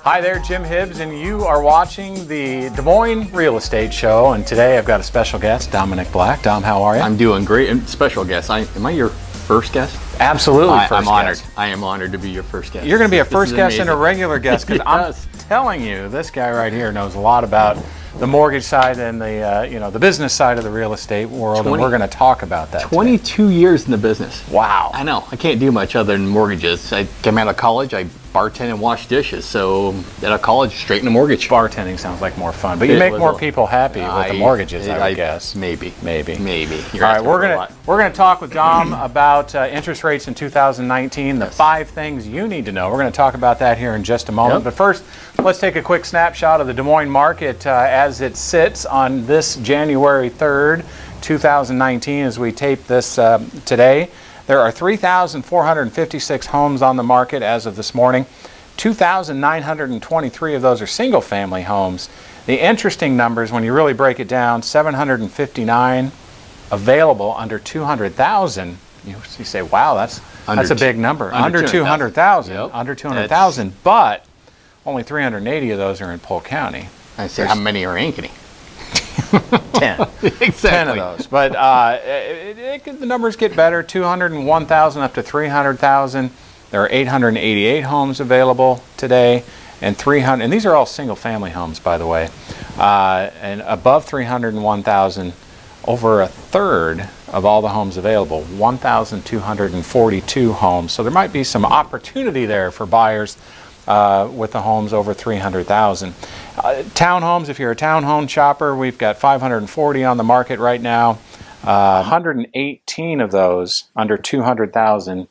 Hi there, Jim Hibbs, and you are watching the Des Moines Real Estate Show. And today I've got a special guest, Dominic Black. Dom, how are you? I'm doing great. And special guest. Am I your first guest? Absolutely, I'm honored. I am honored to be your first guest. You're going to be a first guest and a regular guest because I'm Yes. telling you, this guy right here knows a lot about the mortgage side and the the business side of the real estate world, and we're going to talk about that. 22 years in the business. Wow. I know. I can't do much other than mortgages. I came out of college. I bartend and wash dishes. So out of college, straight into mortgage. Bartending sounds like more fun, but you make more people happy with the mortgages, I would guess. Maybe. All right, we're gonna talk with Dom about interest rates in 2019. The 5 things you need to know. We're gonna talk about that here in just a moment. But first, let's take a quick snapshot of the Des Moines market as it sits on this January 3rd, 2019, as we tape this today. There are 3,456 homes on the market as of this morning. 2,923 of those are single-family homes. The interesting numbers, when you really break it down, 759 available under 200,000. You say, wow, that's a big number. Under 200,000. Yep. Under 200,000, but only 380 of those are in Polk County. I say, how many are in Ankeny? 10. Exactly. 10 of those. But the numbers get better, 201,000 up to 300,000. There are 888 homes available today, and 300, and these are all single-family homes, by the way, and above 301,000, over a third of all the homes available, 1,242 homes. So there might be some opportunity there for buyers with the homes over 300,000. Townhomes, if you're a townhome shopper, we've got 540 on the market right now. 118 of those under 200,000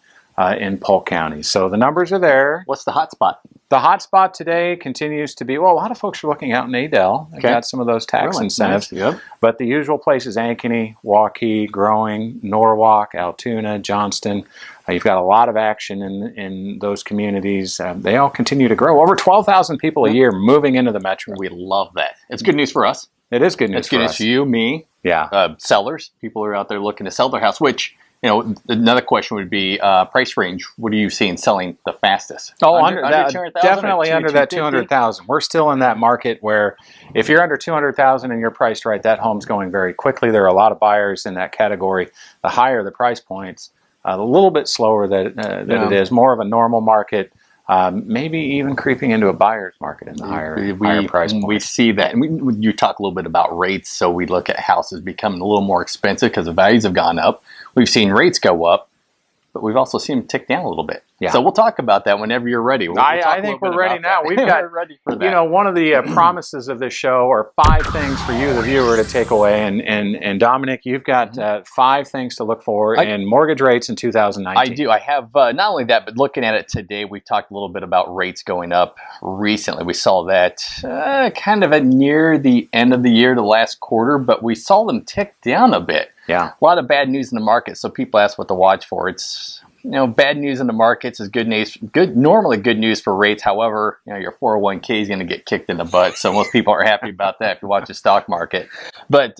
in Polk County. So the numbers are there. What's the hot spot? The hot spot today continues to be, well, a lot of folks are looking out in Adel. They've got some of those tax incentives. Nice. Yep. But the usual places, Ankeny, Waukee, Growing, Norwalk, Altoona, Johnston. You've got a lot of action in those communities. They all continue to grow. Over 12,000 people a year moving into the metro. We love that. It's good news for us. It is good news It's good news for you, me, sellers. People are out there looking to sell their house, which, another question would be price range. What are you seeing selling the fastest? Under 200,000, definitely under that 200,000. We're still in that market where if you're under 200,000 and you're priced right, that home's going very quickly. There are a lot of buyers in that category. The higher the price points, a little bit slower than it is. More of a normal market. Maybe even creeping into a buyer's market in the higher price point. We see that. And you talk a little bit about rates, so we look at houses becoming a little more expensive because the values have gone up. We've seen rates go up, but we've also seen them tick down a little bit. Yeah. So we'll talk about that whenever you're ready. I think we're ready now. We've got, ready for that. One of the promises of this show are 5 things for you, the viewer, to take away. And Dominic, you've got 5 things to look for in mortgage rates in 2019. I do. I have not only that, but looking at it today, we've talked a little bit about rates going up recently. We saw that kind of at near the end of the year, the last quarter, but we saw them tick down a bit. Yeah. A lot of bad news in the market. So people ask what to watch for. It's bad news in the markets is good news. Normally good news for rates. However, your 401k is going to get kicked in the butt. So most people are happy about that if you watch the stock market. But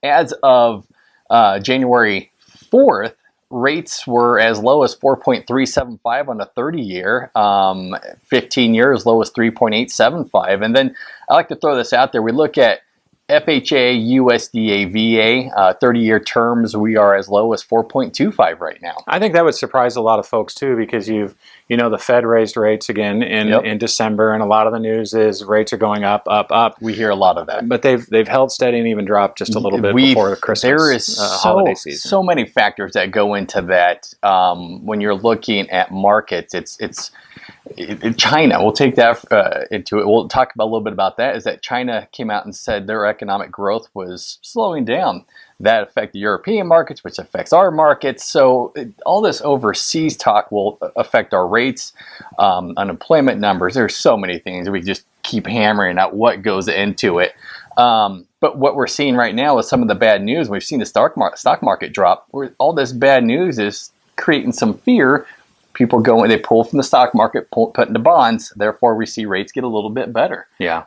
as of January 4th, rates were as low as 4.375 on a 30-year, 15-year as low as 3.875. And then I like to throw this out there. We look at FHA, USDA, VA, 30-year terms, we are as low as 4.25 right now. I think that would surprise a lot of folks too, because the Fed raised rates again in December, and a lot of the news is rates are going up. We hear a lot of that, but they've held steady and even dropped just a little bit before the Christmas there is holiday season. So many factors that go into that. When you're looking at markets, it's China. We'll take that into it. We'll talk about a little bit about that. Is that China came out and said their economic growth was slowing down. That affects the European markets, which affects our markets. So all this overseas talk will affect our rates, unemployment numbers. There's so many things. We just keep hammering out what goes into it. But what we're seeing right now is some of the bad news. We've seen the stock market drop. All this bad news is creating some fear. People go and they pull from the stock market, put into bonds. Therefore, we see rates get a little bit better. Yeah.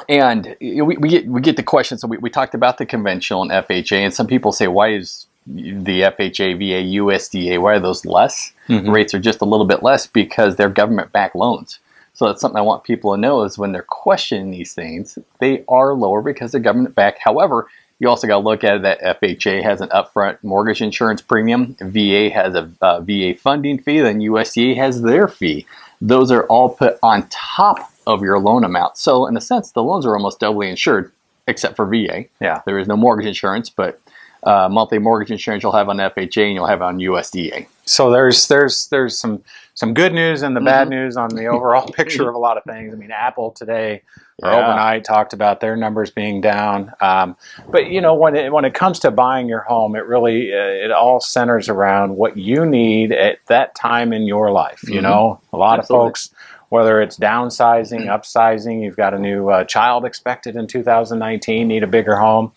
And we get the question. So we talked about the conventional and FHA, and some people say, why is the FHA, VA, USDA, why are those less? Mm-hmm. Rates are just a little bit less because they're government-backed loans. So that's something I want people to know is when they're questioning these things, they are lower because they're government backed. However, you also got to look at it that FHA has an upfront mortgage insurance premium, VA has a VA funding fee, then USDA has their fee. Those are all put on top of your loan amount. So in a sense, the loans are almost doubly insured, except for VA. Yeah. There is no mortgage insurance, but monthly mortgage insurance you'll have on FHA and you'll have on USDA. So there's some good news and the bad news on the overall picture of a lot of things. I mean, Apple today or overnight talked about their numbers being down. But you know, when it comes to buying your home, it really it all centers around what you need at that time in your life. You know, a lot of folks, whether it's downsizing, upsizing, you've got a new child expected in 2019, need a bigger home.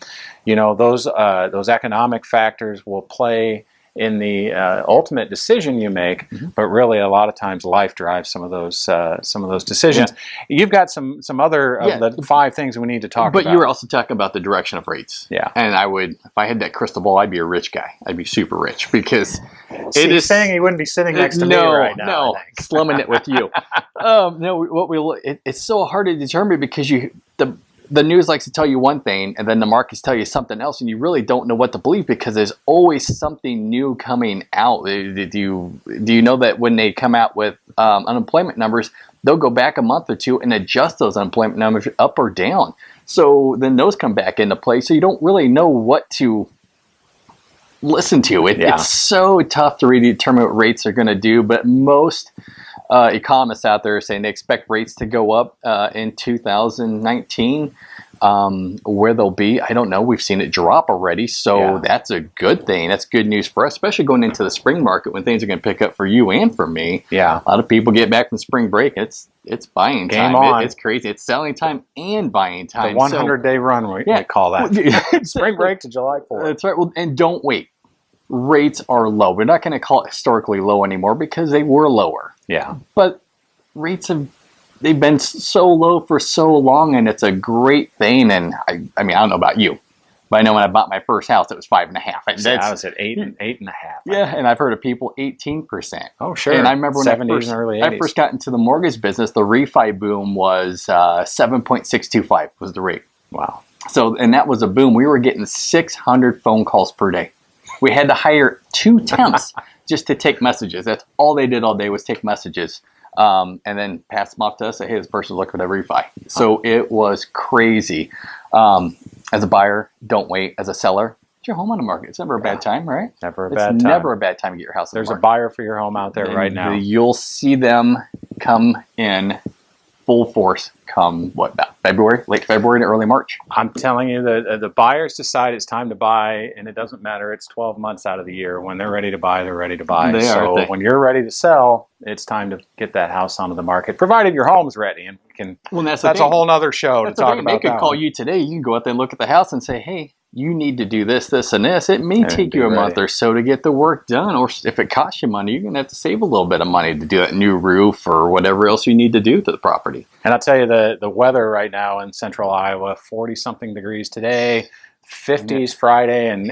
You know, those economic factors will play in the ultimate decision you make, but really a lot of times life drives some of those decisions. Yeah. You've got some other of the 5 things we need to talk about. But you were also talking about the direction of rates. Yeah. And I would, if I had that crystal ball, I'd be a rich guy. I'd be super rich because it is saying he wouldn't be sitting next to me right now. No, slumming it with you. It's so hard to determine because the news likes to tell you one thing and then the markets tell you something else and you really don't know what to believe because there's always something new coming out. Do you know that when they come out with unemployment numbers, they'll go back a month or two and adjust those unemployment numbers up or down. So then those come back into play. So you don't really know what to listen to. It's so tough to really determine what rates are going to do, but most economists out there are saying they expect rates to go up in 2019. Where they'll be, I don't know. We've seen it drop already, so that's a good thing. That's good news for us, especially going into the spring market when things are going to pick up for you and for me. Yeah, a lot of people get back from spring break. It's buying time. It's crazy. It's selling time and buying time. The 100-day run, we call that. Spring break to July 4th. That's right. Well, and don't wait. Rates are low. We're not going to call it historically low anymore because they were lower. Yeah, but rates they've been so low for so long, and it's a great thing. And I mean, I don't know about you, but I know when I bought my first house, it was 5.5. I was at 8.5. Yeah, and I've heard of people 18%. Oh, sure. And I remember when 70s and early 80s. I first got into the mortgage business, the refi boom was 7.625 was the rate. Wow. So, and that was a boom. We were getting 600 phone calls per day. We had to hire 2 temps just to take messages. That's all they did all day was take messages. And then pass them off to us. Say, hey, this person's looking for the refi. So it was crazy. As a buyer, don't wait. As a seller, get your home on the market. It's never a bad time, right? Never a bad time. It's never a bad time to get your house on the market. There's a buyer for your home out there right now. You'll see them come in full force come, about February, late February to early March. I'm telling you, the buyers decide it's time to buy, and it doesn't matter. It's 12 months out of the year. When they're ready to buy, they're ready to buy. When you're ready to sell, it's time to get that house onto the market, provided your home's ready. And that's a whole other show to talk about. They could call you today. You can go out there and look at the house and say, hey, you need to do this, this, and this. It may take you a month or so to get the work done, or if it costs you money, you're going to have to save a little bit of money to do that new roof or whatever else you need to do to the property. And I'll tell you, the weather right now in central Iowa, 40-something degrees today, 50s Friday and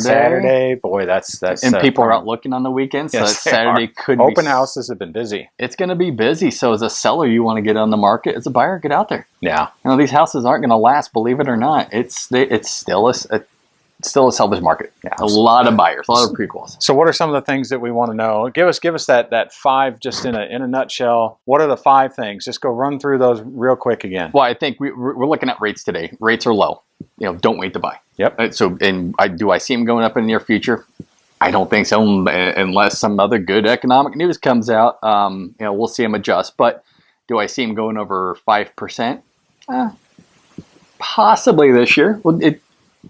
Saturday. Boy, that's and people are out looking on the weekends, so Saturday could be. Open houses have been busy. It's going to be busy. So as a seller, you want to get on the market. As a buyer, get out there. Yeah. You know, these houses aren't going to last, believe it or not. It's still a seller's market. Yeah. A lot of buyers, a lot of prequels. So what are some of the things that we want to know? Give us that 5 just in a nutshell. What are the 5 things? Just go run through those real quick again. Well, I think we're looking at rates today. Rates are low. You know, don't wait to buy. Yep. So, do I see them going up in the near future? I don't think so, unless some other good economic news comes out. We'll see them adjust. But do I see them going over 5%? Possibly this year. Well,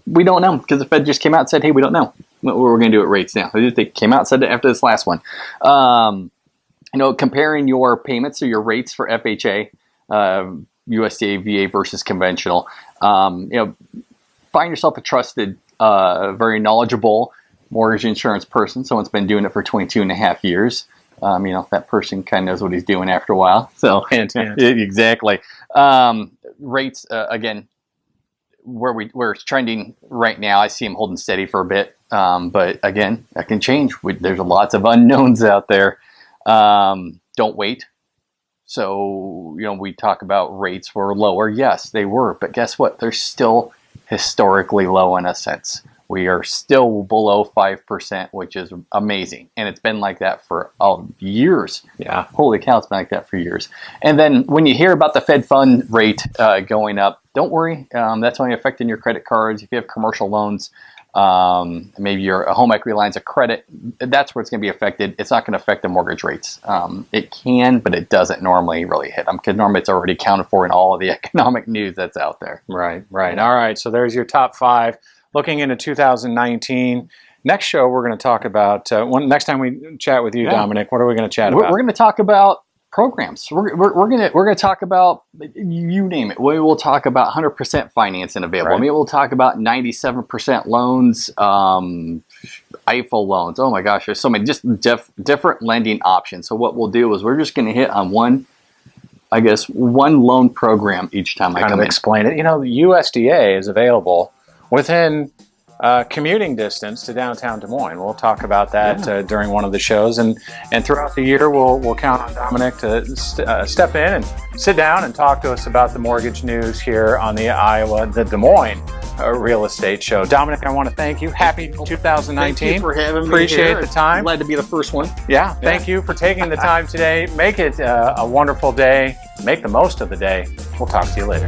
we don't know because the Fed just came out and said, hey, we don't know what we're going to do at rates now. They came out and said it after this last one. Comparing your payments or your rates for FHA, USDA, VA versus conventional, find yourself a trusted, very knowledgeable mortgage insurance person. Someone's been doing it for 22 and a half years. That person kind of knows what he's doing after a while. So exactly. Rates, again, where it's trending right now, I see them holding steady for a bit. But again, that can change. There's lots of unknowns out there. Don't wait. So, we talk about rates were lower. Yes, they were. But guess what? They're still historically low in a sense. We are still below 5%, which is amazing. And it's been like that for years. Yeah. Holy cow, it's been like that for years. And then when you hear about the Fed fund rate going up, don't worry. That's only affecting your credit cards. If you have commercial loans, maybe your home equity lines of credit, that's where it's going to be affected. It's not going to affect the mortgage rates. It can, but it doesn't normally really hit them because normally it's already accounted for in all of the economic news that's out there. Right. All right. So there's your top 5. Looking into 2019. Next show, we're going to talk about, next time we chat with you, Dominic, what are we going to chat about? We're going to talk about programs. We're going to talk about, you name it. We will talk about 100% financing available. Right. I mean, we'll talk about 97% loans, IFO loans. Oh my gosh, there's so many just different lending options. So what we'll do is we're just going to hit on one loan program each time I come in. Explain it. The USDA is available within commuting distance to downtown Des Moines. We'll talk about that during one of the shows, and throughout the year we'll count on Dominic to step in and sit down and talk to us about the mortgage news here on the Des Moines Real Estate Show. Dominic, I want to thank you. Happy 2019. Thank you for having me. Appreciate the time. Glad to be the first one. Yeah, thank you for taking the time today. Make it a wonderful day. Make the most of the day. We'll talk to you later.